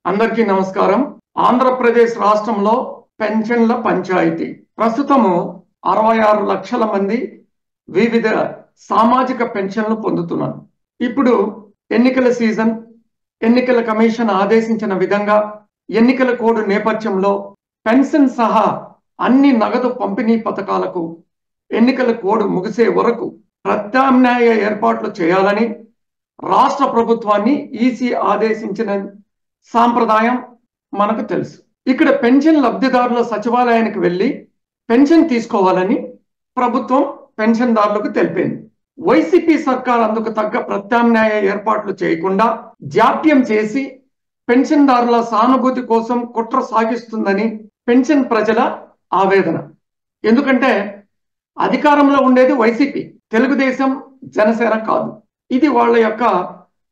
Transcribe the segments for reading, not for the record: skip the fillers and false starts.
అందరికీ నమస్కారం. ఆంధ్రప్రదేశ్ రాష్ట్రంలో పెన్షన్ల పంచాయతీ ప్రస్తుతము 66 లక్షల మంది వివిధ సామాజిక పెన్షన్లు పొందుతున్నారు. ఇప్పుడు ఎన్నికల సీజన్, ఎన్నికల కమిషన్ ఆదేశించిన విధంగా ఎన్నికల కోడ్ నేపథ్యంలో పెన్షన్ సహా అన్ని నగదు పంపిణీ పథకాలకు ఎన్నికల కోడ్ ముగిసే వరకు ప్రత్యామ్నాయ ఏర్పాట్లు చేయాలని రాష్ట్ర ప్రభుత్వాన్ని ఈసీ ఆదేశించిన సాంప్రదాయం మనకు తెలుసు. ఇక్కడ పెన్షన్ లబ్ధిదారుల సచివాలయానికి వెళ్లి పెన్షన్ తీసుకోవాలని ప్రభుత్వం పెన్షన్దారులకు తెలిపింది. వైసీపీ సర్కార్ అందుకు తగ్గ ప్రత్యామ్నాయ ఏర్పాట్లు చేయకుండా జాప్యం చేసి పెన్షన్దారుల సానుభూతి కోసం కుట్ర సాగిస్తుందని పెన్షన్ ప్రజల ఆవేదన. ఎందుకంటే అధికారంలో ఉండేది వైసీపీ, తెలుగుదేశం, జనసేన కాదు. ఇది వాళ్ళ యొక్క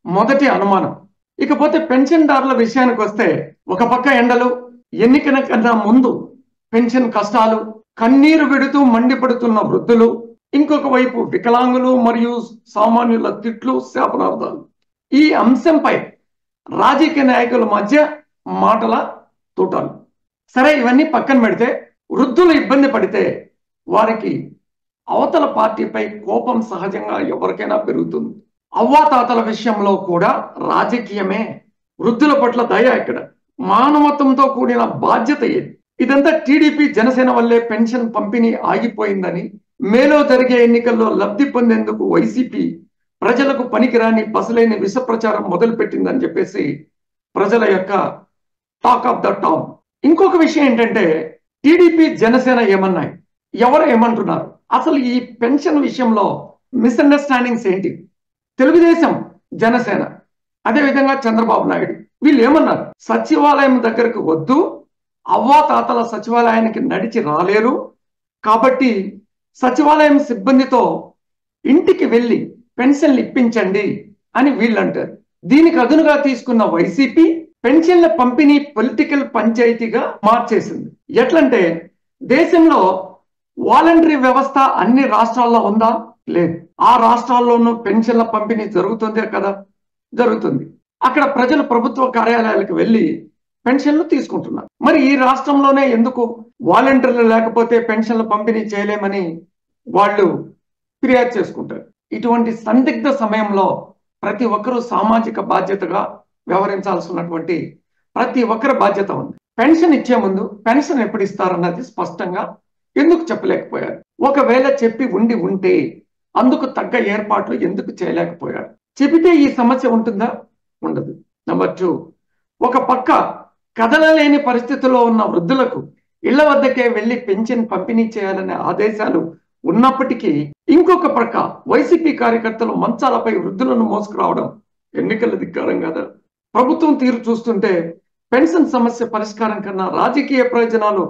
మొదటి అనుమానం. ఇకపోతే పెన్షన్దారుల విషయానికి వస్తే, ఒక పక్క ఎండలు, ఎన్నికల కన్నా ముందు పెన్షన్ కష్టాలు, కన్నీరు విడుతూ మండిపడుతున్న వృద్ధులు, ఇంకొక వైపు వికలాంగులు మరియు సామాన్యుల తిట్లు, శాపనార్థాలు. ఈ అంశంపై రాజకీయ నాయకుల మధ్య మాటల తూటాలు. సరే, ఇవన్నీ పక్కన పెడితే వృద్ధులు ఇబ్బంది పడితే వారికి అవతల పార్టీపై కోపం సహజంగా ఎవరికైనా పెరుగుతుంది. అవ్వాతాతల విషయంలో కూడా రాజకీయమే. వృద్ధుల పట్ల దయ ఎక్కడ? మానవత్వంతో కూడిన బాధ్యత ఏది? ఇదంతా టీడీపీ, జనసేన వల్లే పెన్షన్ పంపిణీ ఆగిపోయిందని, మేలో జరిగే ఎన్నికల్లో లబ్ధి పొందేందుకు వైసీపీ ప్రజలకు పనికిరాని పసలేని విష ప్రచారం మొదలుపెట్టిందని చెప్పేసి ప్రజల యొక్క టాక్ ఆఫ్ ద టౌన్. ఇంకొక విషయం ఏంటంటే, టీడీపీ, జనసేన ఏమన్నాయి, ఎవరు ఏమంటున్నారు? అసలు ఈ పెన్షన్ విషయంలో మిస్అండర్స్టాండింగ్స్ ఏంటి? తెలుగుదేశం, జనసేన, అదేవిధంగా చంద్రబాబు నాయుడు వీళ్ళు ఏమన్నారు? సచివాలయం దగ్గరకు వద్దు, అవ్వాతాతల సచివాలయానికి నడిచి రాలేరు కాబట్టి సచివాలయం సిబ్బందితో ఇంటికి వెళ్ళి పెన్షన్లు ఇప్పించండి అని వీళ్ళు అంటారు. దీనికి అదునుగా తీసుకున్న వైసీపీ పెన్షన్ల పంపిణీ పొలిటికల్ పంచాయతీగా మార్చేసింది. ఎట్లంటే, దేశంలో వాలంటరీ వ్యవస్థ అన్ని రాష్ట్రాల్లో ఉందా? లేదు. ఆ రాష్ట్రాల్లోనూ పెన్షన్ల పంపిణీ జరుగుతుందే కదా? జరుగుతుంది. అక్కడ ప్రజలు ప్రభుత్వ కార్యాలయాలకు వెళ్ళి పెన్షన్లు తీసుకుంటున్నారు. మరి ఈ రాష్ట్రంలోనే ఎందుకు వాలంటీర్లు లేకపోతే పెన్షన్ల పంపిణీ చేయలేమని వాళ్ళు ఫిర్యాదు చేసుకుంటారు? ఇటువంటి సందిగ్ధ సమయంలో ప్రతి ఒక్కరూ సామాజిక బాధ్యతగా వ్యవహరించాల్సినటువంటి ప్రతి ఒక్కరి బాధ్యత ఉంది. పెన్షన్ ఇచ్చే ముందు పెన్షన్ ఎప్పుడు ఇస్తారన్నది స్పష్టంగా ఎందుకు చెప్పలేకపోయారు? ఒకవేళ చెప్పి ఉంటే అందుకు తగ్గ ఏర్పాట్లు ఎందుకు చేయలేకపోయారు? చెబితే ఈ సమస్య ఉంటుందా? ఉండదు. నెంబర్ 2, ఒక పక్క కదలలేని పరిస్థితుల్లో ఉన్న వృద్ధులకు ఇళ్ల వద్దకే వెళ్లి పెన్షన్ పంపిణీ చేయాలనే ఆదేశాలు ఉన్నప్పటికీ, ఇంకొక పక్క వైసీపీ కార్యకర్తలు మంచాలపై వృద్ధులను మోసుకురావడం ఎన్నికల ధిక్కారం కదా? ప్రభుత్వం తీరు చూస్తుంటే పెన్షన్ సమస్య పరిష్కారం కన్నా రాజకీయ ప్రయోజనాలు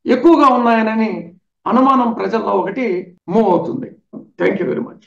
ఎక్కువగా ఉన్నాయనని అనుమానం ప్రజల్లో ఒకటి మూవ్ అవుతుంది. Thank you very much.